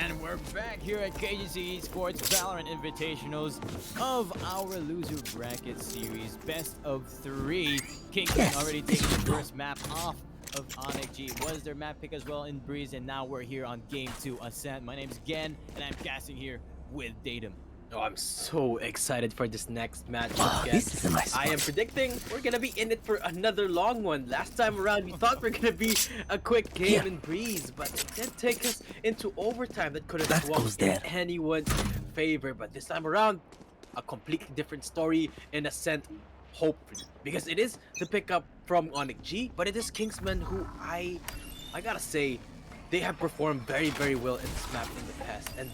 And we're back here at KGC Esports Valorant Invitationals of our loser bracket series, best of 3. Kingsmen already taking the first map off of 𝗍𝗃𝗔𝗍. It was their map pick as well in Breeze, and now we're here on Game 2 Ascent. My name's Gen, and I'm casting here with 𝗍𝗼𝗼. Oh, I'm so excited for this next match. This is a nice I am predicting we're gonna be in it for another long one. Last time around, we thought we're gonna be a quick game in Breeze, but it did take us into overtime. That could have swung in anyone's favor. But this time around, a completely different story in Ascent, hopefully, because it is the pickup from ONIC, but it is Kingsmen who I gotta say they have performed very, very well in this map in the past. And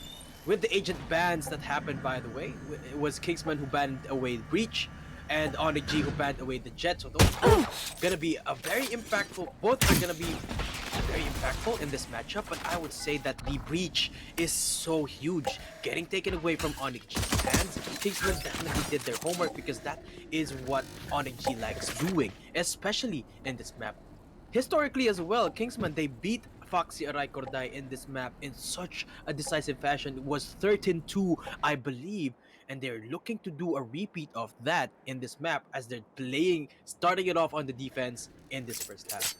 with the agent bans that happened, by the way, it was Kingsmen who banned away Breach and ONIC who banned away the Jet. So those are gonna be a very impactful. Both are gonna be very impactful in this matchup. But I would say that the Breach is so huge, getting taken away from ONIC fans. Kingsmen definitely did their homework because that is what ONIC likes doing, especially in this map. Historically as well, Kingsmen, they beat 𝗋𝙗𝗍𝗍𝗀𝗏 in this map in such a decisive fashion. It was 13-2, I believe, and they're looking to do a repeat of that in this map as they're starting it off on the defense in this first half.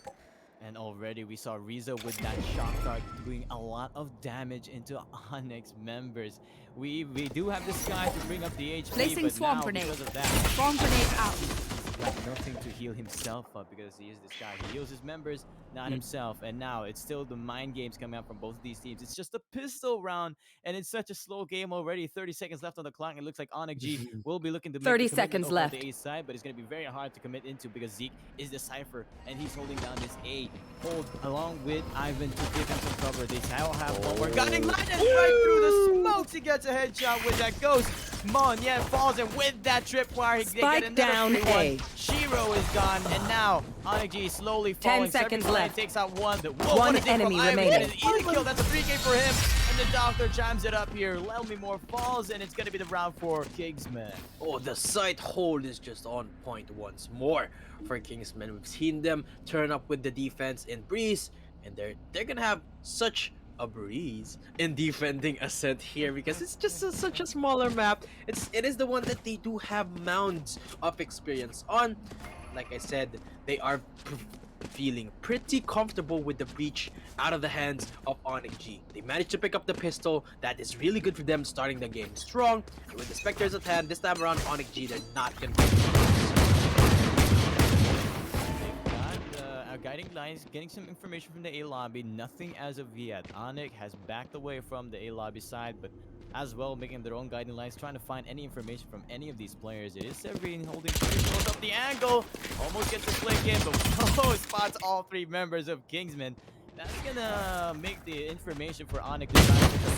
And already we saw 𝗍𝗍 with that shock dart doing a lot of damage into ONIC members. We do have this guy to bring up the HP, Placing but swamp now grenade. because of that, Swamp grenade out. he's got nothing to heal himself up because he is this guy. He heals his members, not himself. And now it's still the mind games coming out from both of these teams. It's just a pistol round, and it's such a slow game already. 30 seconds left on the clock. It looks like ONIC will be looking to make 30 the seconds over left. on the A side, but it's going to be very hard to commit into because Zeke is the Cypher, and he's holding down this A hold along with Ivan to give him some cover. They now have one more. Gunning landed right through the smokes. He gets a headshot with that ghost. Monye falls in with that tripwire. Spike down A. 𝗍𝗏 is gone, and now ONIC slowly falling. 10 seconds left. Takes out one. One enemy remaining. An easy kill. That's a 3K for him. And the doctor chimes it up here. 𝗍𝗼𝗼𝗏 falls, and it's going to be the round for Kingsmen. Oh, the side hold is just on point once more for Kingsmen. We've seen them turn up with the defense in Breeze, and they're gonna have such a breeze in defending Ascent here because it's just such a smaller map. It is the one that they do have mounds of experience on. Like I said, they are feeling pretty comfortable with the Breach out of the hands of ONIC. They managed to pick up the pistol. That is really good for them starting the game strong. And with the Spectres at hand, this time around ONIC, they're not gonna Guiding lines, getting some information from the A lobby. Nothing as of yet. ONIC has backed away from the A lobby side, but as well making their own guiding lines, trying to find any information from any of these players. It is 𝗍𝗏𝗏 holding pretty close up the angle. Almost gets a flick in, but spots all 3 members of Kingsmen. That's gonna make the information for ONIC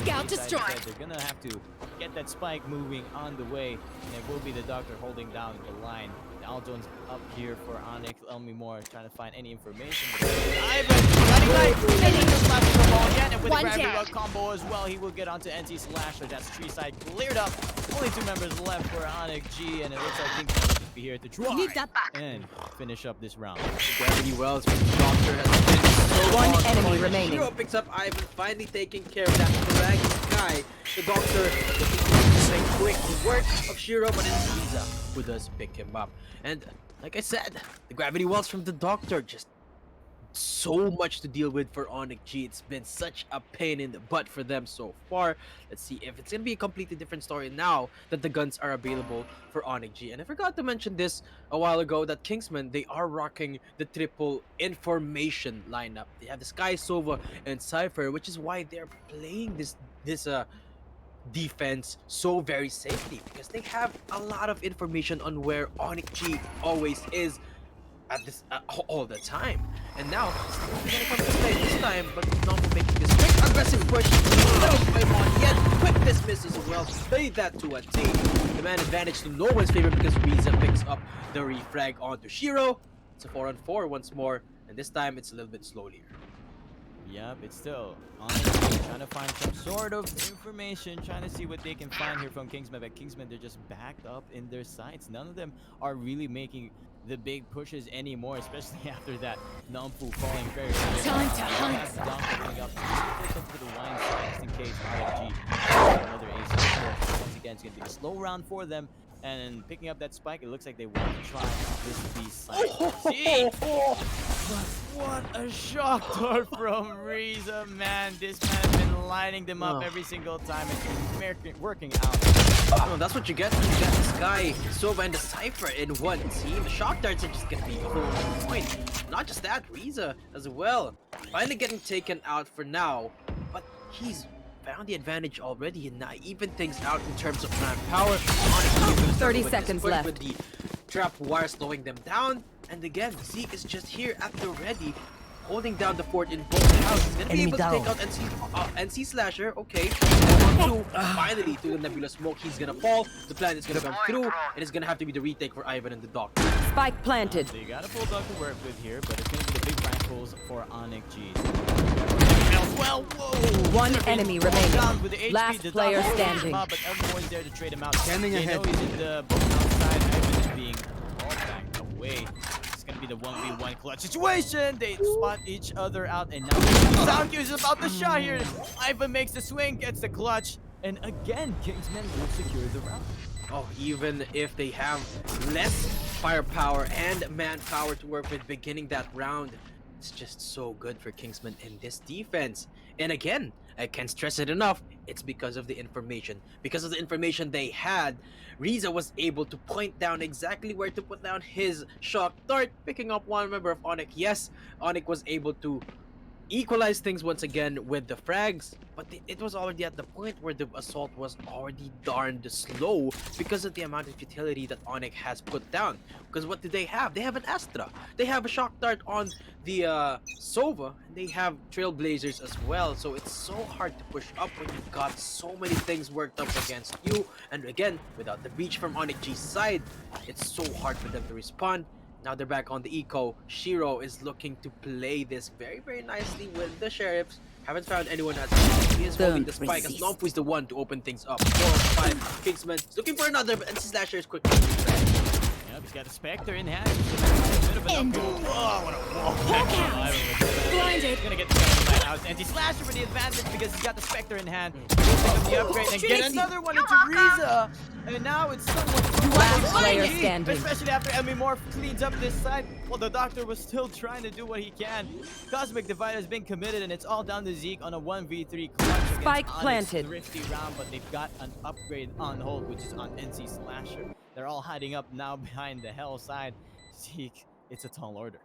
Scout destroyed. They're gonna have to get that spike moving on the way, and it will be the doctor holding down the line. Aljone's up here for ONIC. 𝗍𝗼𝗼𝗏 trying to find any information. Ivan running right, and then just slapping the ball again, and with the gravity rug combo as well, he will get onto NT Slasher. That's tree side cleared up. Only 2 members left for ONIC, and it looks like Kingsmen will be here to try Need that back. and finish up this round. Gravity Wells from the doctor has been so One on enemy point. remaining. 𝗍𝗏𝗼𝗏 picks up Ivan, finally taking care of that drag guy. The doctor saying quick work of 𝗍𝗏, but it's 𝗍𝗏 who does pick him up. And like I said, the Gravity Wells from the doctor, just so much to deal with for ONIC. It's been such a pain in the butt for them so far. Let's see if it's gonna be a completely different story now that the guns are available for ONIC. And I forgot to mention this a while ago that Kingsmen, they are rocking the triple information lineup. They have the Skye, Sova, and Cypher, which is why they're playing this defense so very safely because they have a lot of information on where ONIC always is at this all the time. And now they're gonna come to play this time, but not making this quick aggressive push. Yet quick dismiss as well. Play that to a T. The man advantage to no one's favor because 𝗍𝗏 picks up the refrag onto 𝗍𝗏. It's a 4-on-4 once more, and this time it's a little bit slowlier. Yep, it's still ONIC trying to find some sort of information, trying to see what they can find here from Kingsmen. But Kingsmen, they're just backed up in their sights. None of them are really making the big pushes anymore, especially after that 𝗍𝗼𝗼𝗏 falling very high. Time to hunt. That's the doctor coming up for the wine side, just in case ways 𝗏𝗏𝗃𝗍 another ace here. Once again, it's gonna be a slow round for them. And picking up that spike, it looks like they want to try this B side. See? What a shock dart from 𝗍𝗃𝗍, man. This man has been lining them up every single time. It's working out. Oh, that's what you get when you get this guy, 𝗏𝗏 and the Cypher in one team. The shock darts are just gonna be on point. Not just that, 𝗍𝗃𝗍 as well. Finally getting taken out for now, but he's found the advantage already and now even things out in terms of manpower. 30 seconds left. With the trap wire slowing them down, and again, 𝗍𝗃 is just here at the ready, holding down the fort in both houses. He's gonna be able to take out NC Slasher. Okay, finally through the Nebula smoke, he's gonna fall. The plan is gonna come through, and it's gonna have to be the retake for Ivan and the Doctor. Spike planted. So you got a full dog to work with here, but it's gonna be the big rank pulls for ONIC. Well, whoa! One enemy remaining. Down with the HP, Last the player Doctor standing. But everyone's there to trade him out. Standing they ahead. know he's in the boat outside. Ivan is being all backed away. It's gonna be the 1v1 clutch situation. They spot each other out, and now SoundQ is about the shot here. Ivan makes the swing, gets the clutch, and again, Kingsmen will secure the round. Oh, even if they have less firepower and manpower to work with beginning that round, it's just so good for Kingsmen in this defense. And again, I can't stress it enough, it's because of the information. Because of the information they had, 𝗍𝗍 was able to point down exactly where to put down his shock dart, picking up one member of ONIC. Yes, ONIC was able to equalize things once again with the frags, but it was already at the point where the assault was already darned slow because of the amount of utility that ONIC has put down. Because what do they have? They have an Astra, they have a shock dart on the 𝗏𝗏, and they have Trailblazers as well, so it's so hard to push up when you've got so many things worked up against you. And again, without the breach from ONIC's side, it's so hard for them to respond. Now they're back on the eco. 𝗍𝗏 is looking to play this very, very nicely with the sheriffs. Haven't found anyone at he is holding the spike as 𝗏𝗏 is the one to open things up. 4 5 Kingsmen is looking for another, but NC Slasher is quick. Yep, he's got a Spectre in hand. A bit of an oh, what a wall. Blinded. He's gonna get the second out. NC Slasher for the advantage because he's got the Spectre in hand. He'll pick up the upgrade and get another one into 𝗍𝗃𝗍. And now it's somewhat Last player standing. especially after 𝗏𝗏𝗄 cleans up this side. Well, the Doctor was still trying to do what he can. 𝗏𝗏𝗽𝗍𝗪 has been committed, and it's all down to 𝗍𝗃 on a 1v3 clutch. Spike against planted. ONIC's thrifty round, but they've got an upgrade on hold, which is on NC Slasher. They're all hiding up now behind the hell side. 𝗍𝗃, it's a tall order.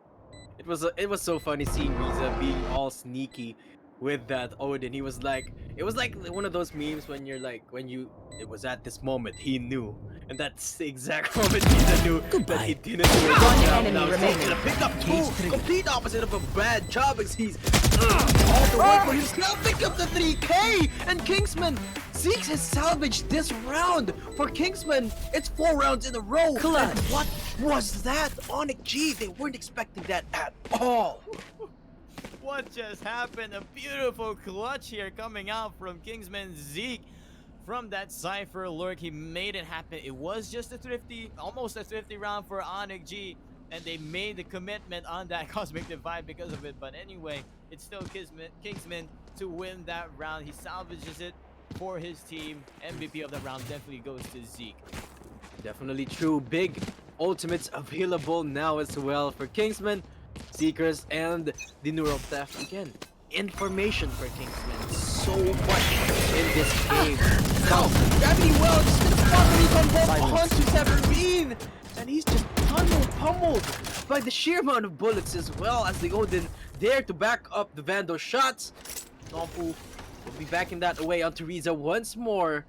It was so funny seeing 𝗍𝗃 being all sneaky with that Odin. He was like, it was like one of those memes when you're like, it was at this moment he knew, and that's the exact moment 𝗍𝗃 knew that he didn't do it. One Now enemy he's remaining. gonna pick up two, complete opposite of a bad job as he's all the work for him. Now pick up the 3K, and Kingsmen 𝗍𝗃 has salvaged this round for Kingsmen. It's 4 rounds in a row. Clutch. And what was that? ONIC, they weren't expecting that at all. What just happened? A beautiful clutch here coming out from Kingsman 𝗍𝗃. From that Cypher lurk, he made it happen. It was just a thrifty, almost a thrifty round for ONIC, and they made the commitment on that 𝗏𝗏𝗽𝗍𝗪 because of it. But anyway, it's still Kingsman to win that round. He salvages it for his team. MVP of the round definitely goes to 𝗍𝗃. Definitely true. Big ultimates available now as well for Kingsmen, Seekers, and the Neural Theft. Again, information for Kingsmen. So much in this game. Now, Gravity Well just gonna finally come home onto 17, and he's just pummeled by the sheer amount of bullets as well as the Odin there to back up the Vandal shots. 𝗏𝗏 will be backing that away onto 𝗍𝗃𝗍 once more.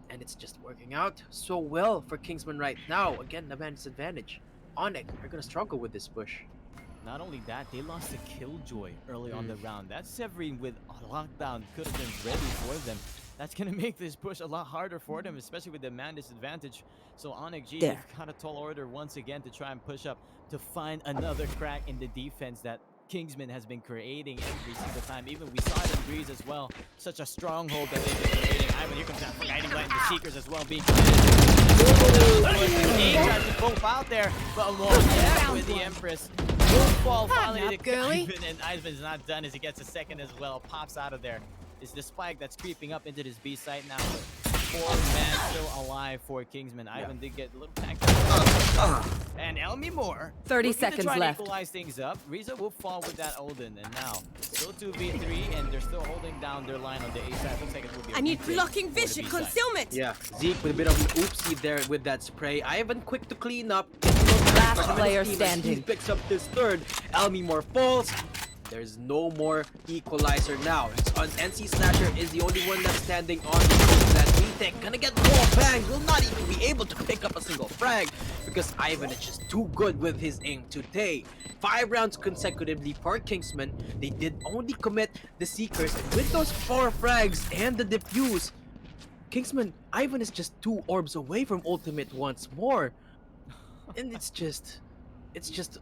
And it's just working out so well for Kingsmen right now. Again, the man disadvantage. ONIC are gonna struggle with this push. Not only that, they lost to Killjoy early on the round. That 𝗏𝗏𝗏 with a lockdown could have been ready for them. That's going to make this push a lot harder for them, especially with the man disadvantage. So ONIC, they've got a tall order once again to try and push up to find another crack in the defense that Kingsman has been creating every single time. Even we saw it in 𝗍𝗃𝗍 as well. Such a stronghold that they've been creating. Ivan, here comes that guiding light, and the Seekers as well being committed. He tries to both out there, but almost with the Empress. Will fall finally to Ivan, and Ivan's not done as he gets a second as well. Pops out of there. is the spike that's creeping up into this B site now. 4 men still alive for Kingsmen. Ivan did get a little packed up. And 𝗷𝗻𝘄𝗃 30 looking seconds to try left. To equalize things up. 𝗲𝗏 will fall with that Odin, and now still 2v3, and they're still holding down their line on the A side. Looks like it will be. I need blocking vision concealment. Yeah, Zeke with a bit of an oopsie there with that spray. Ivan quick to clean up. Last player standing. He picks up this third. 𝗷𝗻𝘄𝗃 falls. There's no more equalizer now. It's on NC Slasher is the only one that's standing on the field. That 𝗍𝗃 gonna get the wall bang. Will not even be able to pick up a single frag because Ivan is just too good with his aim today. 5 rounds consecutively for Kingsmen. They did only commit the Seekers, and with those 4 frags and the defuse, Kingsman, Ivan is just 2 orbs away from ultimate once more. And it's just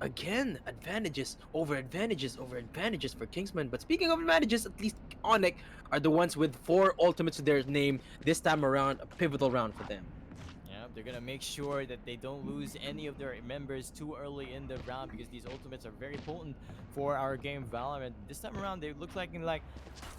again advantages over advantages for Kingsmen. But speaking of advantages, at least ONIC are the ones with 4 ultimates to their name this time around, a pivotal round for them. Yeah, they're gonna make sure that they don't lose any of their members too early in the round because these ultimates are very potent for our game Valorant. This time around, they look like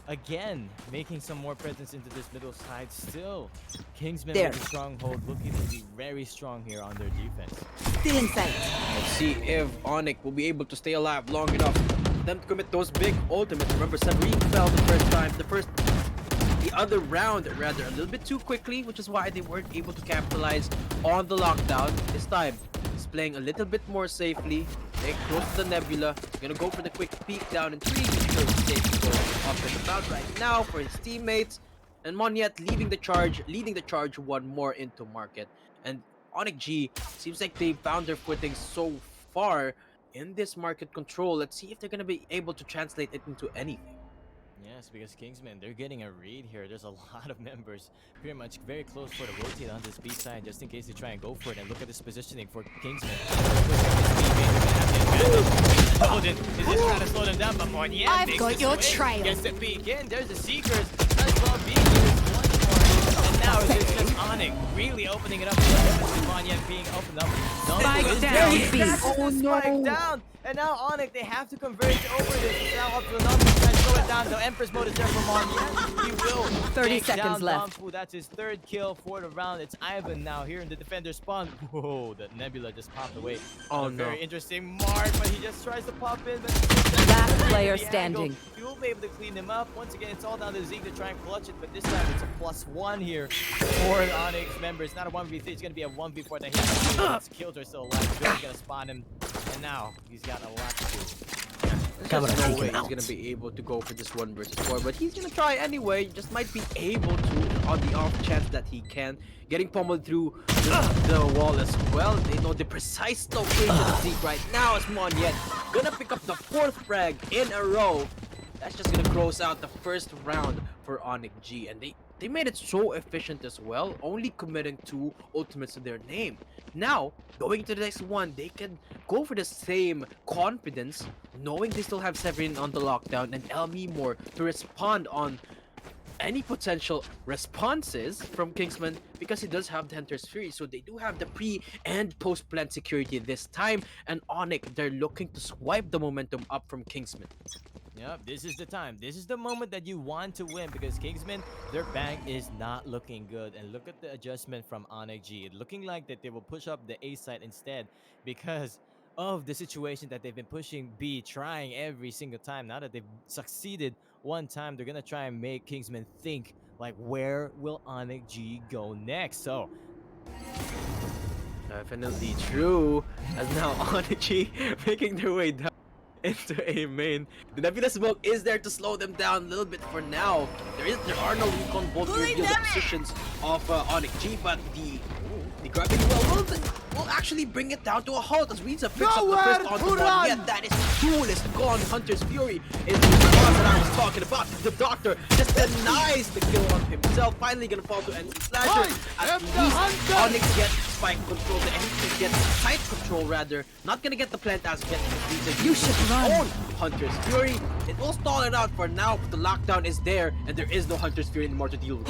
again making some more presence into this middle side. Still, Kingsmen with the stronghold looking to be very strong here on their defense. Still in sight. Let's see if ONIC will be able to stay alive long enough for them to commit those big ultimates. Remember, Sabrine fell the first time, the other round rather, a little bit too quickly, which is why they weren't able to capitalize on the lockdown. This time, he's playing a little bit more safely. They close to the Nebula. Gonna go for the quick peek down and 3 safe goal up in the bounce right now for his teammates. And 𝗏𝗏𝗏 leading the charge 1 more into market. And ONIC G seems like they found their footing so far in this market control. Let's see if they're gonna be able to translate it into anything. Yes, because Kingsmen, they're getting a read here. There's a lot of members pretty much very close for the rotate on this B side, just in case they try and go for it. And look at this positioning for Kingsmen. Odin is just trying to slow them down, but 𝗏𝗏𝗏 I've got your trail. Gets the peek in. There's the Seekers. As well being used once more. And now it's just ONIC really opening it up. 𝗏𝗏𝗏 being opened up. Spike down, B. Oh no! Spike down. And now ONIC, they have to converge over this. It's now up to the numbers. Try to slow it down. The Empress mode is there for 𝗏𝗏𝗏. He will 30 take seconds down left. 𝗏𝗏𝗏. That's his 3rd kill for the round. It's Ivan now here in the defender spawn. Whoa, the Nebula just popped away. Oh a no. very interesting mark, but he just tries to pop in. But Last player the standing. angle. He will be able to clean him up. Once again, it's all down to Zeke to try and clutch it, but this time it's a +1 here for the ONIC members. It's not a 1v3, it's going to be a 1v4. That his kills are still alive. Bill's going to spawn him, and now he's got a lot to do. There's no way he's gonna be able to go for this 1 versus 4, but he's gonna try anyway. Just might be able to on the off chance that he can. Getting pummeled through the wall as well. They know the precise location of Zeke right now as 𝗏𝗏𝗏 gonna pick up the 4th frag in a row. That's just gonna close out the first round for ONIC G, and they made it so efficient as well, only committing 2 ultimates to their name. Now, going to the next one, they can go for the same confidence, knowing they still have Severin on the lockdown and 𝗷𝗻𝘄𝗃 to respond on any potential responses from Kingsman, because he does have the Hunter's Fury, so they do have the pre and post plant security this time. And ONIC, they're looking to swipe the momentum up from Kingsman. Yep, this is the time. This is the moment that you want to win, because Kingsmen, their bank is not looking good. And look at the adjustment from ONIC G. It looking like that they will push up the A side instead because of the situation that they've been pushing B, trying every single time. Now that they've succeeded one time, they're gonna try and make Kingsmen think, like, where will ONIC G go next? So definitely true, as now ONIC G making their way down into A main. The Nebula smoke is there to slow them down a little bit for now. There are no recon bolt reveal the positions of ONIC G, but the gravity well will actually bring it down to a halt as 𝗏𝗏𝗏 picks up the first on the one. Yet that is coolest gone. Hunter's Fury is the response that I was talking about. The Doctor just denies the kill on himself. Finally gonna fall to NC Slasher. At least ONIC gets spike control, the NC gets site control rather. Not gonna get the plant as yet. You should run. Own Hunter's Fury. It will stall it out for now, but the lockdown is there and there is no Hunter's Fury anymore to deal with.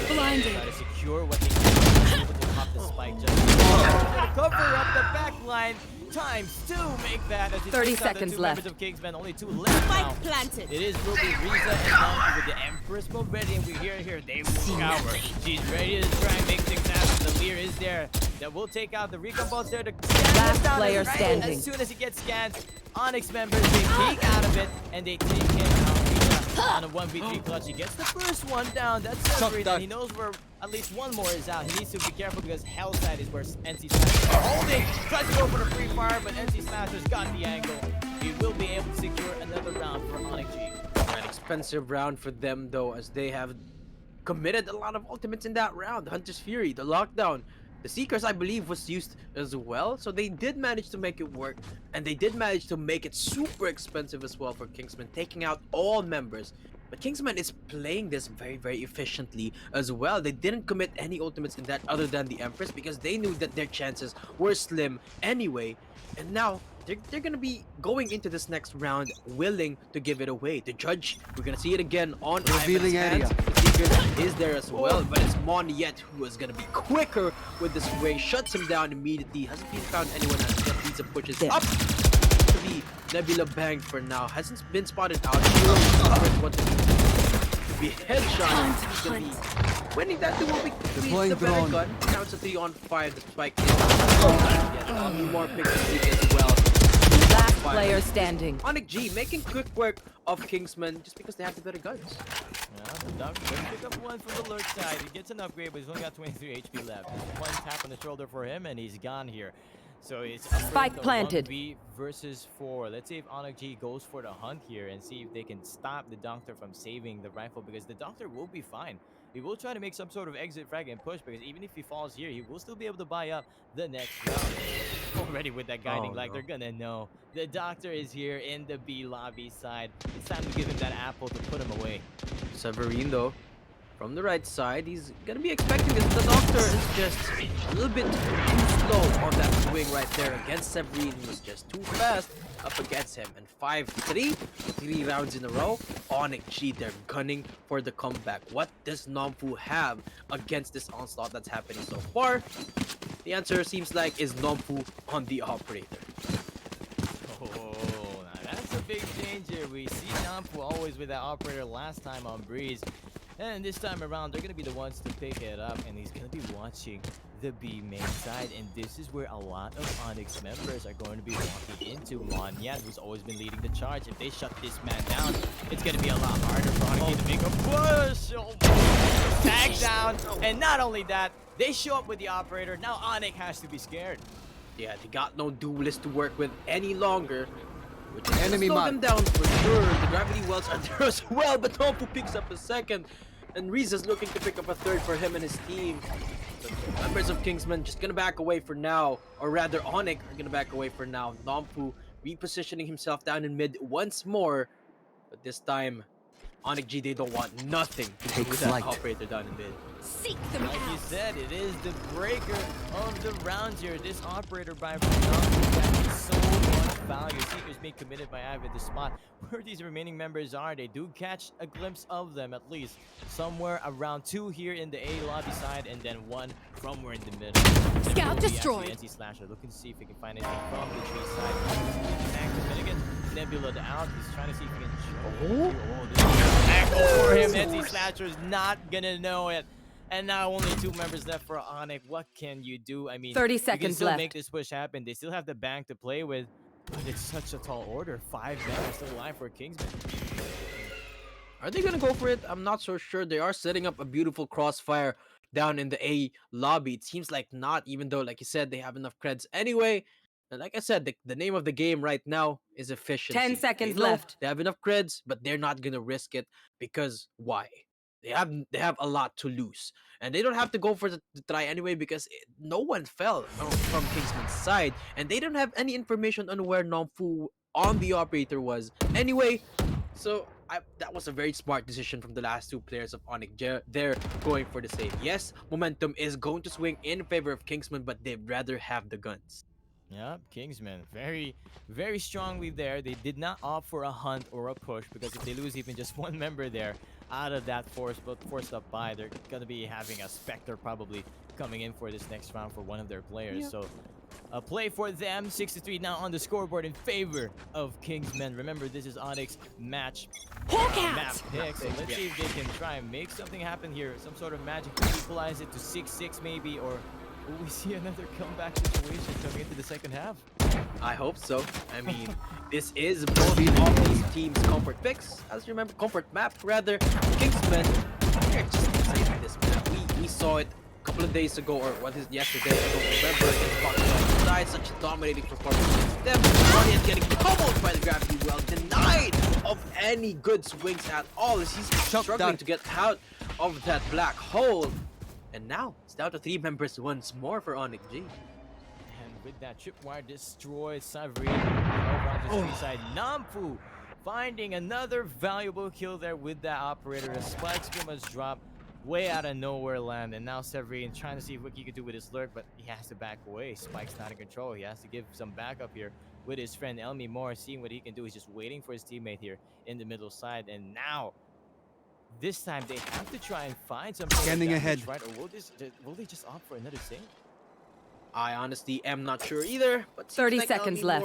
Blinded. try to secure what they can. pop the spike just to cover up the back line. ×2 make that as he 30 takes out the seconds two members left. of Kingsmen. Only 2 left now. Spike planted. It is will be Riza and Nami with the Empress mode ready, and we hear here they will cower. She's ready to try and make things happen. The Lear is there. That will take out the recon bolts there to scan Last him down. player Right standing. as soon as he gets scanned, ONIC members they peek out of it and they take him out. Riza on a 1v3 clutch. He gets the first one down. That's Severin, and he knows where at least one more is out. He needs to be careful because 𝗏𝗏𝗏𝗏 is where NC Smashers are holding. Tries to go for the free fire, but NC Smashers got the angle. He will be able to secure another round for ONIC G. An expensive round for them though, as they have committed a lot of ultimates in that round. Hunter's Fury, the lockdown, the Seekers I believe was used as well, so they did manage to make it work, and they did manage to make it super expensive as well for Kingsmen, taking out all members. But Kingsman is playing this very efficiently as well. They didn't commit any ultimates in that other than the Empress because they knew that their chances were slim anyway. And now they're gonna be going into this next round willing to give it away. The judge, we're gonna see it again on Revealing Ivan's hands. area. The Seekers is there as well, but it's 𝗏𝗏𝗽𝗏𝗏 who is gonna be quicker with the sway, shuts him down immediately. Hasn't been found anyone as just needs to pushes up to be Nebula banged for now. Hasn't been spotted out. What to be headshot. He's gonna be winning that duel Deploying the better drone. gun. Now it's a 3-on-5. The spike is yeah, more picks as well. Last player standing. ONIC G making quick work of Kingsmen just because they have the better guns. Yeah, the Doctor does pick up one from the lurk side. He gets an upgrade, but he's only got 23 HP left. There's one tap on the shoulder for him, and he's gone here. So it's Spike planted. 1v versus 4. Let's see if ONIC G goes for the hunt here and see if they can stop the Doctor from saving the rifle, because the Doctor will be fine. He will try to make some sort of exit frag and push, because even if he falls here, he will still be able to buy up the next round. Already with that guiding light, they're gonna know. The Doctor is here in the B lobby side. It's time to give him that apple to put him away. Severin though, from the right side, he's gonna be expecting this. The Doctor is just a little bit too slow on that swing right there against Severin. He was just too fast up against him. And 5-3, 3 rounds in a row. ONIC G, they're gunning for the comeback. What does 𝗏𝗏 have against this onslaught that's happening so far? The answer seems like is 𝗏𝗏 on the operator. Oh, now that's a big change here. We see 𝗏𝗏 always with that operator last time on Breeze. And this time around, they're going to be the ones to pick it up. And he's going to be watching the B main side. And this is where a lot of ONIC members are going to be walking into. 𝗏𝗏𝗽𝗏𝗏, who's always been leading the charge. If they shut this man down, it's going to be a lot harder for ONIC to make a push. Oh, tag down. And not only that, they show up with the operator. Now ONIC has to be scared. Yeah, they got no duelist to work with any longer, which is Enemy slow mark. them down for sure. The gravity wells are there as well, but 𝗏𝗏 picks up a second, and Riza's looking to pick up a third for him and his team. But the members of Kingsman just gonna back away for now, or rather ONIC are gonna back away for now. 𝗏𝗏 repositioning himself down in mid once more, but this time ONIC G, they don't want nothing to do with that flight. operator down in mid. Seek them Like you out. said, it is the breaker of the rounds here. This operator by 𝗏𝗏 is so much value. Seekers being committed by Ivan. The spot where these remaining members are, they do catch a glimpse of them at least. Somewhere around 2 here in the A lobby side, and then 1 somewhere in the middle. Scout It will be destroyed. actually NC Slasher looking to see if he can find anything from the tree side. Back to Finnegan. Nebula out. He's trying to see if he can show. Oh, this is an angle for him. NC Slasher is not gonna know it. And now only 2 members left for ONIC. What can you do? I mean, 30 you can seconds still left. make this push happen. They still have the bank to play with, but it's such a tall order. 5 men are still alive for Kingsman. Are they gonna go for it? I'm not so sure. They are setting up a beautiful crossfire down in the A lobby. It seems like not, even though, like you said, they have enough creds anyway. And like I said, the name of the game right now is efficiency. 10 seconds They know left. They have enough creds, but they're not gonna risk it because why? They have a lot to lose, and they don't have to go for the try anyway because no one fell from Kingsman's side, and they don't have any information on where 𝗏𝗏 on the operator was anyway. So that was a very smart decision from the last 2 players of ONIC. They're going for the save. Yes, momentum is going to swing in favor of Kingsman, but they'd rather have the guns. Yep, Kingsman, very, very strongly there. They did not opt for a hunt or a push, because if they lose even just 1 member there, out of that forced up buy. They're gonna be having a Spectre probably coming in for this next round for one of their players. So a play for them. 6-3 now on the scoreboard in favor of Kingsmen. Remember, this is ONIC map pick. So let's see if they can try and make something happen here. Some sort of magic to equalize it to 6-6 maybe, or will we see another comeback situation coming into the second half? I hope so. I mean, this is both of these teams' comfort picks. As you remember, comfort map rather. Kingsmen, they're just saving this map. We saw it a couple of days ago, or what is it, yesterday? I don't remember. It's side, such a dominating performance against them. Ronnie getting pummeled by the gravity well, denied of any good swings at all as he's struggling to get out of that black hole. And now it's down to 3 members once more for ONIC G. And with that tripwire destroys 𝗲𝗲 over on the side. 𝗏𝗡 finding another valuable kill there with that operator. The spike scream was dropped way out of nowhere land, and now 𝗲𝗲 trying to see what he could do with his lurk, but he has to back away. Spike's not in control. He has to give some backup here with his friend 𝗏𝗍𝗄, seeing what he can do. He's just waiting for his teammate here in the middle side, and now this time they have to try and find some Scanning ahead, right? Or will they just opt for another save? I honestly am not sure either, but 30 seconds left.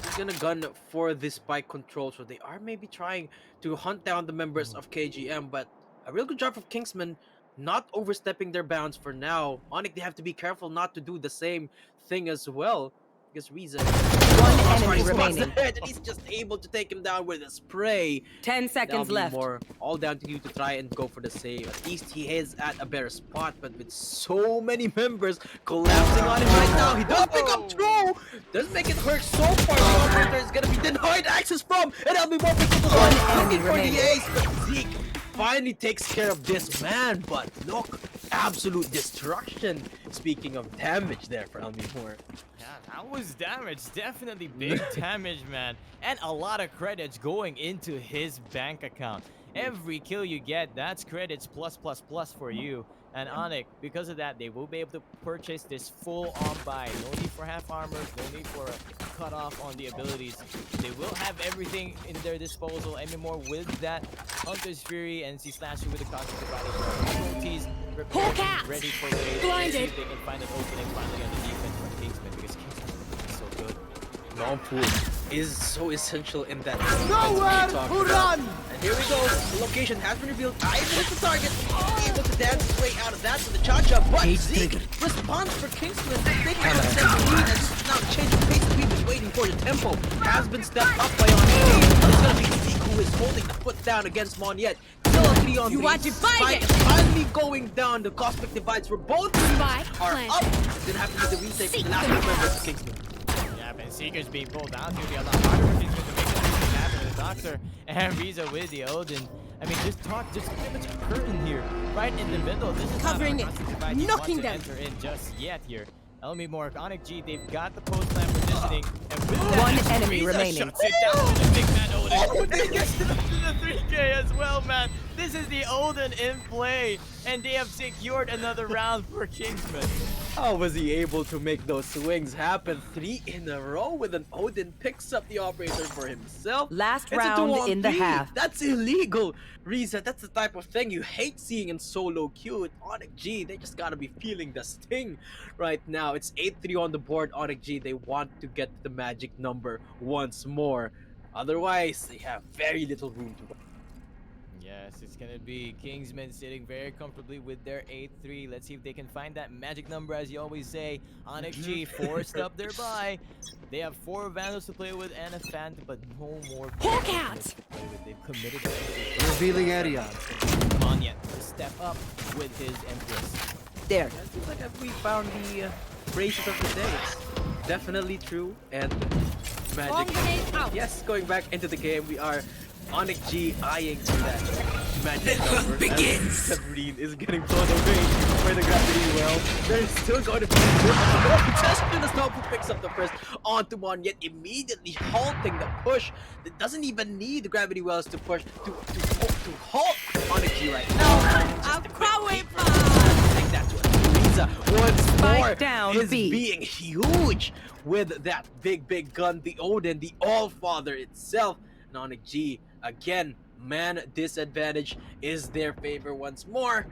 He's gonna gun for this spike control, so they are maybe trying to hunt down the members of KGM, but a real good job from Kingsmen not overstepping their bounds for now. ONIC, they have to be careful not to do the same thing as well, because 𝗲𝗂 One enemy remaining. and he's just able to take him down with a spray. 10 seconds left. All down to you to try and go for the save. At least he is at a better spot, but with so many members collapsing on him right now, he does pick up two. Doesn't make it hurt so far. The operator is gonna be denied access from, and 𝗏𝗍𝗄 picks up the one looking for the ace, but Zeke finally takes care of this man. But look, absolute destruction. Speaking of damage there for 𝗏𝗍𝗄. Yeah, that was damage. Definitely big damage, man. And a lot of credits going into his bank account. Every kill you get, that's credits plus for you. And ONIC, because of that, they will be able to purchase this full-on buy. No need for half armors, no need for a cutoff on the abilities. They will have everything in their disposal. 𝗏𝗍𝗄 with that Hunter's Fury and 𝗔 with the Cosmic Divider. Multis prepared, ready for raid. Blinded. See if they can find an opening finally on the defense from Kingsmen, because Kingsmen is so good. 𝗏𝗡 is so essential in that. Nowhere to run! And here we go. The location has been revealed. Ivan is the target. Able to dance his way out of that to the cha-cha, but Zeke responds for Kingsmen. They can and now changing pace as we've been waiting for. The tempo has been stepped up by ONIC. It's gonna be Zeke who is holding the foot down against 𝗏𝗏𝗏𝗏. Still a 3-on-3. Spike is finally going down. The cosmic divides for both teams are up. It's gonna have to be the retake for the last member of Kingsmen. And Seeker's being pulled down to the other harder for Kingsmen to make this happen. The Doctor and 𝗲𝗏 with the Odin. I mean, just pretty much a curtain here, right in the middle. This is Covering not it, knocking them. enter in just yet here. 𝗏𝗍𝗄, ONIC G, they've got the post-plan positioning, and with that, One enemy 𝗲𝗏 remaining. shuts it down to the big man Odin. And he gets to the 3K as well, man. This is the Odin in play, and they have secured another round for Kingsmen. How was he able to make those swings happen 3 in a row with an Odin picks up the operator for himself? Last It's a round 2-on-3. in the half. That's illegal, 𝗲𝗏. That's the type of thing you hate seeing in solo queue. With ONIC G, they just gotta be feeling the sting right now. It's 8-3 on the board. ONIC G, they want to get the magic number once more. Otherwise, they have very little room to go. Yes, it's gonna be Kingsmen sitting very comfortably with their 8-3. Let's see if they can find that magic number, as you always say. ONIC G forced up their buy. They have 4 Vandals to play with and a Phantom, but no more Hawk Vandals out! to play with. They've committed to Revealing area. 𝗏𝗏𝗏𝗏 to step up with his Empress. There. It seems like we found the phrases of the day. It's definitely true and Bomb magic. grenade out. Yes, going back into the game, we are ONIC G eyeing for that magic number. begins. 𝗏𝗏𝗏𝗏 is getting blown away by the gravity well. There's still going to be just the snow who picks up the first onto 𝗏𝗏𝗏𝗏, immediately halting the push. It doesn't even need the gravity wells to push to halt ONIC G right now. I'll crow it. Take that to it. 𝗲𝗏 once Spike more down, is B. being huge with that big gun, the Odin, the All-Father itself. And ONIC G again man disadvantage is their favor once more.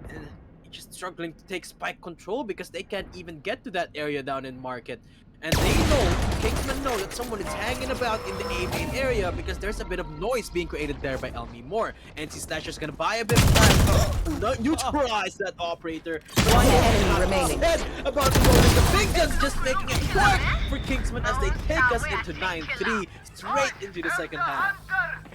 And just struggling to take spike control because they can't even get to that area down in market. And they know, Kingsmen know that someone is hanging about in the A main area because there's a bit of noise being created there by 𝗷𝗻𝘄. 𝑁𝐶 is gonna buy a bit of time, neutralize that operator. One enemy remaining. About to go with the big guns, just making it work for Kingsmen as they take us into 9-3, straight into the second half.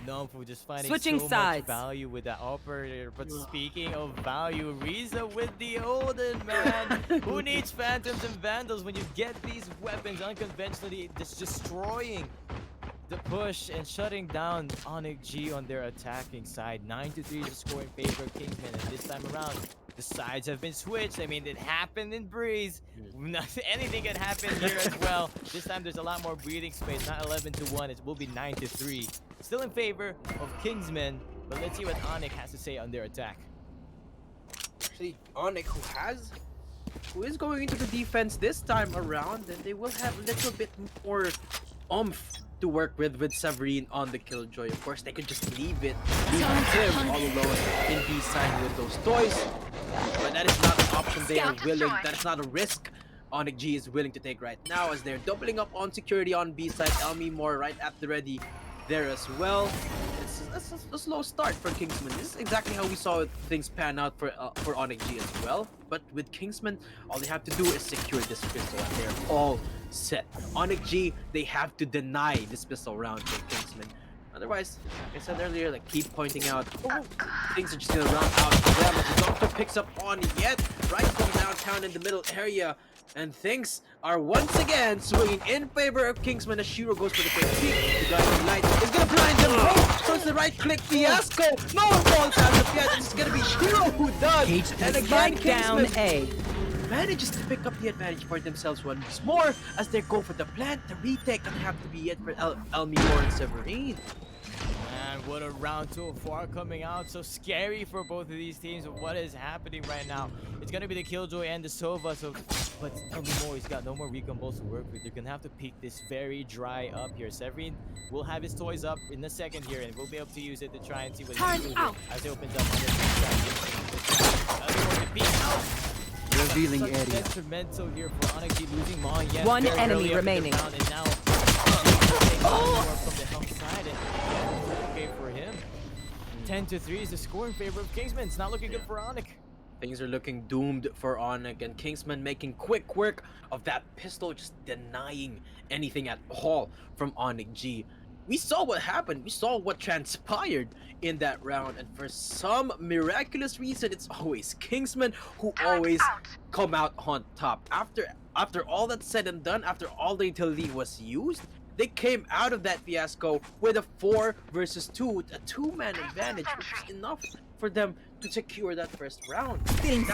𝗏𝗡 just finding Switching so sides. much value with that operator. But speaking of value, 𝗲𝗏 with the Odin, man. Who needs Phantoms and Vandals when you get these weapons unconventionally, just destroying the push and shutting down ONIC on their attacking side. 9-3 is the score in favor of Kingsmen, and this time around, the sides have been switched. I mean, it happened in 𝐵REEZE. Anything can happen here as well. This time, there's a lot more breathing space. Not 11-1. It will be 9-3. Still in favor of Kingsmen, but let's see what ONIC has to say on their attack. Actually, ONIC who is going into the defense this time around, and they will have a little bit more oomph to work with 𝗲𝗏 on the Killjoy. Of course, they could just leave him all alone in B side with those toys, but that is not an option they are willing. That is not a risk ONIC is willing to take right now, as they're doubling up on security on B side. 𝗷𝗻𝘄 right at the ready there as well. It's a slow start for Kingsmen. This is exactly how we saw things pan out for ONIC as well. But with Kingsmen, all they have to do is secure this pistol, and they're all set. ONIC, they have to deny this pistol round for Kingsmen. Otherwise, like I said earlier, like keep pointing out, things are just gonna run out for them. As the doctor picks up on yet right from downtown in the middle area. And things are once again swinging in favor of Kingsmen as 𝗔𝗏 goes for the quick peek. The guiding light is gonna blind them both. So it's the right click fiasco. No one falls out of yet. It's gonna be 𝗔𝗏 who does. And again, Down Kingsmen A. manages to pick up the advantage for themselves once more as they go for the plant. The retake gonna have to be it for 𝗷𝗻𝘄 and 𝗷𝗏𝗏. Man, what a round 2 of 4 coming out. So scary for both of these teams of what is happening right now. It's going to be the Killjoy and the 𝗃𝗏. So, but 𝗷𝗻𝘄, he's got no more recon bolts to work with. They're going to have to pick this very dry up here. 𝗃𝗏 will have his toys up in a second here, and we'll be able to use it to try and see what he can do as he opens up on this side. Revealing Such area. detrimental here for ONIC losing Mon yet. One very enemy early up in the remaining. round, and now from the health side, and okay for him. 10-3 is the score in favor of Kingsmen. It's not looking good for ONIC. Things are looking doomed for ONIC, and Kingsmen making quick work of that pistol, just denying anything at all from ONIC. We saw what happened. We saw what transpired in that round, and for some miraculous reason, it's always Kingsmen who always come out on top. After all that's said and done, after all the utility was used, they came out of that fiasco with a 4 versus 2, a 2-man advantage, which is enough for them to secure that first round. Now, they're in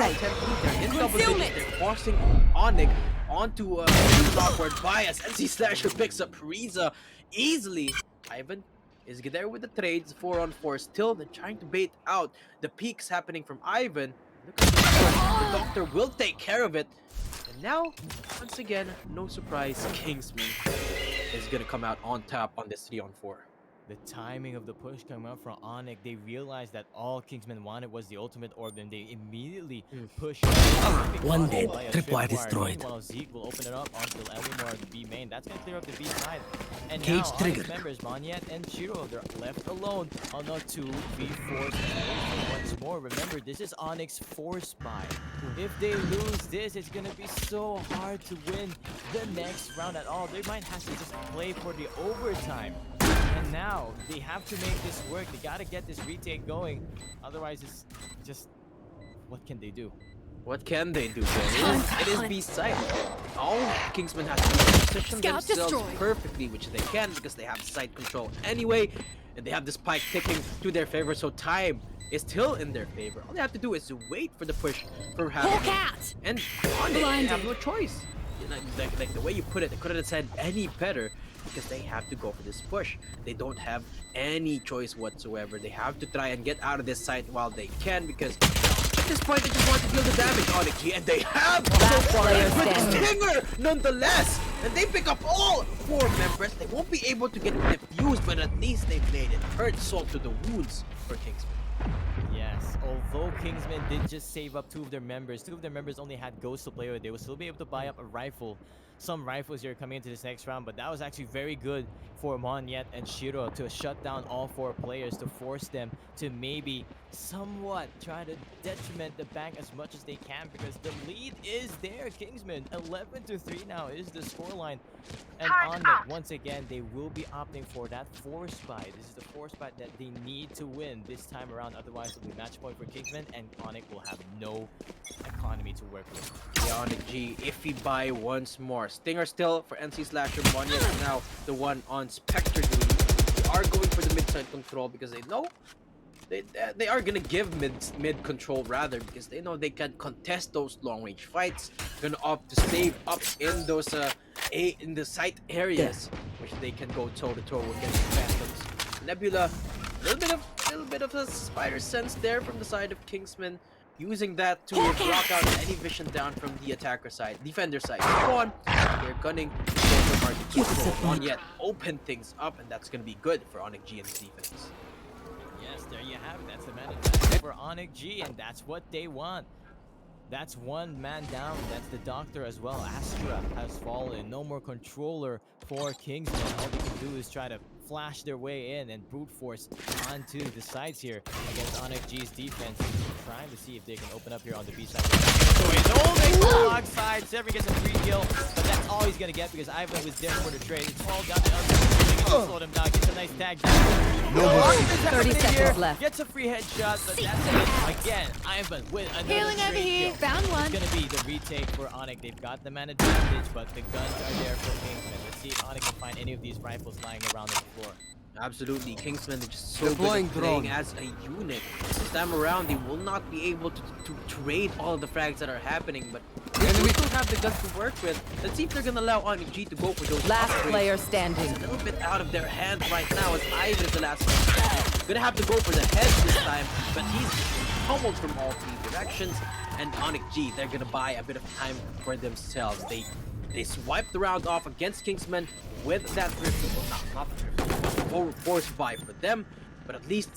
double digits. They're forcing ONIC onto a awkward bias. 𝗔 picks up 𝗲𝗏 easily. Ivan is there with the trades, 4-on-4 still. They're trying to bait out the peaks happening from Ivan. Look at the doctor will take care of it. And now, once again, no surprise, Kingsmen is gonna come out on top on this 3-on-4. The timing of the push coming out from ONIC, they realized that all Kingsmen wanted was the ultimate orb, and they immediately pushed. One dead, tripwire destroyed. Meanwhile, 𝗔𝗏 will open it up onto 𝗷𝗻𝘄 the B main. That's gonna clear up the B side. And Cage now triggered. ONIC members Monyet and 𝗔𝗏, they're left alone on a 2v4 once more. Remember, this is ONIC's force buy. If they lose this, it's gonna be so hard to win the next round at all. They might have to just play for the overtime. And now they have to make this work. They gotta get this retake going. Otherwise, it's just, what can they do? What can they do? It is B side. All Kingsmen have to do is position Scout themselves destroyed. perfectly, which they can because they have side control anyway, and they have the spike ticking to their favor. So time is still in their favor. All they have to do is to wait for the push for happening. Cat! And on it, they have no choice. Like the way you put it, they couldn't have said any better. Because they have to go for this push. They don't have any choice whatsoever. They have to try and get out of this site while they can, because at this point they just want to deal the damage on 𝗔𝗏, and they have so far. But Stinger, nonetheless, and they pick up all 4 members. They won't be able to get defused, but at least they've made it. Hurt salt to the wounds for Kingsmen. Yes, although Kingsmen did just save up 2 of their members, 2 of their members only had Ghost to play with. They will still be able to buy up a rifle. Some rifles here coming into this next round, but that was actually very good for 𝗏𝗏 and 𝗔𝗏 to shut down all 4 players, to force them to maybe somewhat try to detriment the bank as much as they can, because the lead is there. Kingsmen 11-3 now is the scoreline, and ONIC once again they will be opting for that force buy. This is the force buy that they need to win this time around, otherwise it'll be match point for Kingsmen, and ONIC will have no economy to work with. The ONIC G, iffy buy once more. Stinger still for NC Slasher. 𝗏𝗏 is now the one on Spectre duty. They are going for the mid-side control because they know they are gonna give mid control rather, because they know they can contest those long range fights. Gonna opt to save up in those in the site areas, which they can go toe to toe against the Phantoms. Nebula, a little bit of a spider sense there from the side of Kingsmen, using that to block out any vision down from the attacker side, defender side. Go on, they're gunning so hard to control. 𝗏𝗏 open things up, and that's gonna be good for ONIC G and his defense. Yes, there you have it. That's the man for ONIC G, and that's what they want. That's 1 man down. That's the doctor as well. Astra has fallen. No more controller for Kingsmen. All they can do is try to flash their way in and brute force onto the sides here against ONIC G's defense. Trying to see if they can open up here on the B side. So he's holding the log side. Severin gets a free kill, but that's all he's gonna get because Ivan was there for the trade. It's all down to Elton. Slow him down. Gets a nice tag. 30 seconds left. Gets a free headshot, but that's it. Again, Ivan with another Healing over straight here. kill. Found one. It's gonna be the retake for ONIC. They've got the man advantage, but the guns are there for Kingsmen. Let's see if ONIC can find any of these rifles lying around on the floor. Absolutely, Kingsmen are just so Deploying good at playing drone. as a unit. This time around, they will not be able to trade all of the frags that are happening, but they still have the guns to work with. Let's see if they're gonna allow ONIC G to go for those Last upgrades. player standing. It's a little bit out of their hands right now, as Ivan is the last one. Gonna have to go for the head this time, but he's pummeled from all 3 directions. And ONIC G, they're gonna buy a bit of time for themselves. They swiped the round off against Kingsmen with that thrifty, well, not thrifty, force buy for them, but at least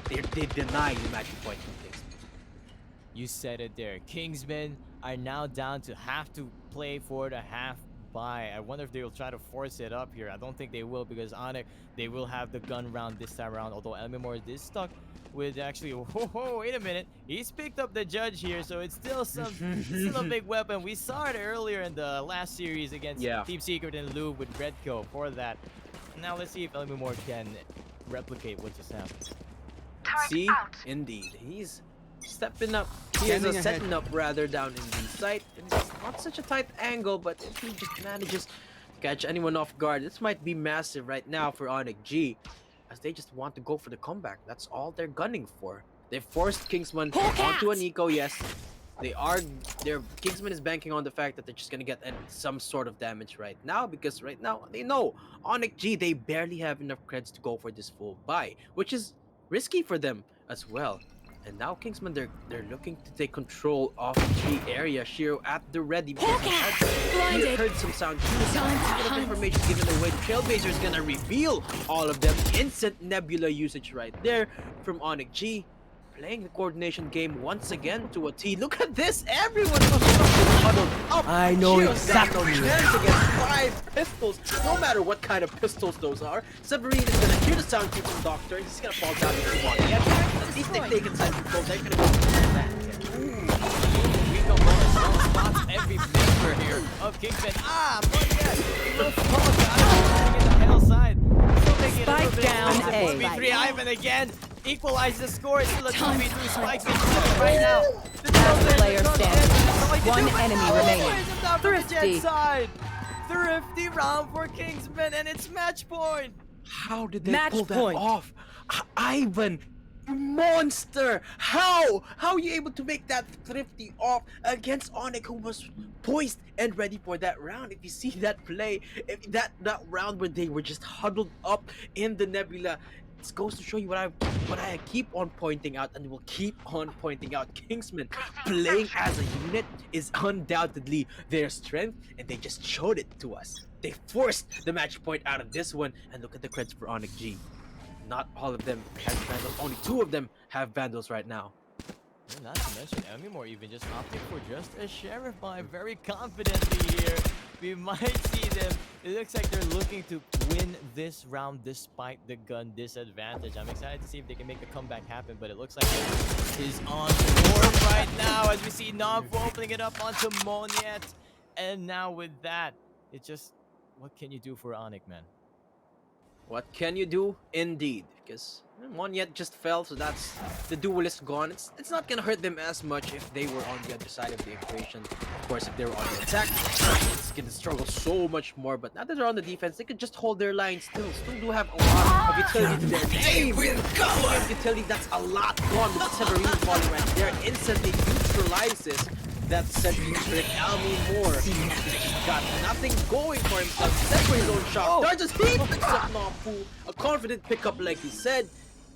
they deny the match point from Kingsmen. You said it there. Kingsmen are now down to have to play for the half buy. I wonder if they will try to force it up here. I don't think they will, because ONIC, they will have the gun round this time around, although 𝗏𝗏 is stuck with actually, whoa, wait a minute. He's picked up the judge here, so it's still still a big weapon. We saw it earlier in the last series against Team Secret and 𝗏𝗏 with Redco for that. Now let's see if 𝗏𝗏 can replicate what just happened. See, indeed, he's stepping up. He is setting up rather down in the site. It's not such a tight angle, but if he just manages to catch anyone off guard, this might be massive right now for ONIC G, as they just want to go for the comeback. That's all they're gunning for. They forced Kingsman onto an eco, yes. Kingsman is banking on the fact that they're just gonna get some sort of damage right now, because right now they know ONIC G, they barely have enough creds to go for this full buy, which is risky for them as well. And now Kingsman, they're looking to take control of the area. 𝗔𝗏 at the ready. He heard some sound. A bit of information given away. The Trailblazer is gonna reveal all of them. Instant Nebula usage right there from ONIC G. Playing the coordination game once again to a T. Look at this! Everyone was huddled up. I know 𝗔𝗏 exactly. got no chance against 5 pistols. No matter what kind of pistols those are. Severin is gonna hear the sound cue from Doctor. He's gonna fall down into one. At least they've taken side control. They're gonna go for that. We go bonus spots every member here of Kingsmen. But yes, no fall down in the hell side. Still making it a little bit down expensive. A. 4v3 Ivan again. Equalize the score. It's still a 2v3 Spike right now. Last player standing. 1 enemy remaining. Thrifty. Thrifty. Thrifty round for Kingsmen, and it's match point. How did they Match pull that point. off? Ivan, you monster! How? How are you able to make that thrifty off against ONIC, who was poised and ready for that round? If you see that play, if that round where they were just huddled up in the Nebula, it goes to show you what I keep on pointing out, and will keep on pointing out. Kingsmen playing as a unit is undoubtedly their strength, and they just showed it to us. they forced the match point out of this one. And look at the creds for 𝗍𝗃𝗍. Not all of them have Vandals. Only 2 of them have Vandals right now. And not to mention, 𝗍𝗍𝗄𝗎 more even just opting for just a Sheriff buy very confidently here. We might see them. It looks like they're looking to win this round despite the gun disadvantage. I'm excited to see if they can make the comeback happen, but it looks like it is on board right now as we see Namfu opening it up onto 𝗏𝗏𝗏𝗏. And now with that, it's just, what can you do for ONIC, man? What can you do? Indeed, because 𝗏𝗏𝗏𝗏 just fell, so that's the duelist gone. It's not gonna hurt them as much if they were on the other side of the equation. Of course, if they were on the attack, it's gonna struggle so much more. But now that they're on the defense, they could just hold their line still. Still do have a lot of utility to their name. Utility, that's a lot gone with Severine falling right there. Instantly neutralizes that sentry trick. 𝗍𝗏𝗏𝗏𝗏 just got nothing going for himself except for his own shot. Dodges, he picks up Namfu. A confident pickup, like he said.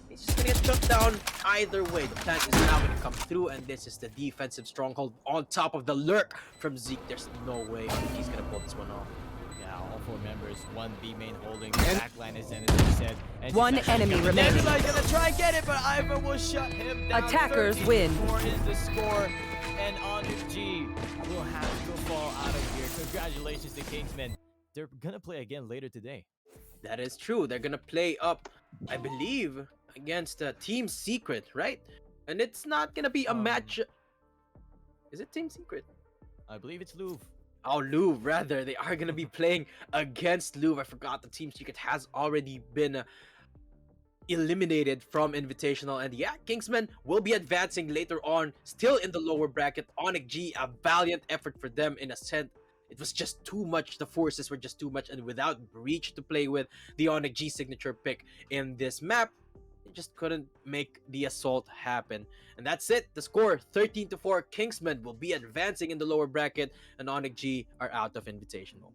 He's just gonna get shut down either way. The plant is now gonna come through, and this is the defensive stronghold on top of the lurk from Zeke. There's no way he's gonna pull this one off. Yeah, all 4 members, 1 B main holding, the backline is in, as you said. And One she's actually enemy gonna- remaining. Nebula's gonna try and get it, but 𝗍𝗏𝗏 will shut him down. Attackers 13 win. 4 is the score, and 𝗍𝗏𝗏𝗏 will have to fall out of here. Congratulations to Kingsmen. They're gonna play again later today. That is true. They're gonna play up, I believe, against Team Secret, right? And it's not gonna be a match. Is it Team Secret? I believe it's 𝗏𝗏. Oh, 𝗏𝗏, rather. They are gonna be playing against 𝗏𝗏. I forgot the Team Secret has already been eliminated from Invitational. And yeah, Kingsmen will be advancing later on, still in the lower bracket. 𝗍𝗏𝗏𝗏𝗏, a valiant effort for them in Ascent. It was just too much. The forces were just too much. And without Breach to play with, the 𝗍𝗏𝗏𝗏 signature pick in this map, they just couldn't make the assault happen. And that's it. The score, 13-4. Kingsmen will be advancing in the lower bracket, and 𝗍𝗏𝗏𝗏𝗏 are out of Invitational.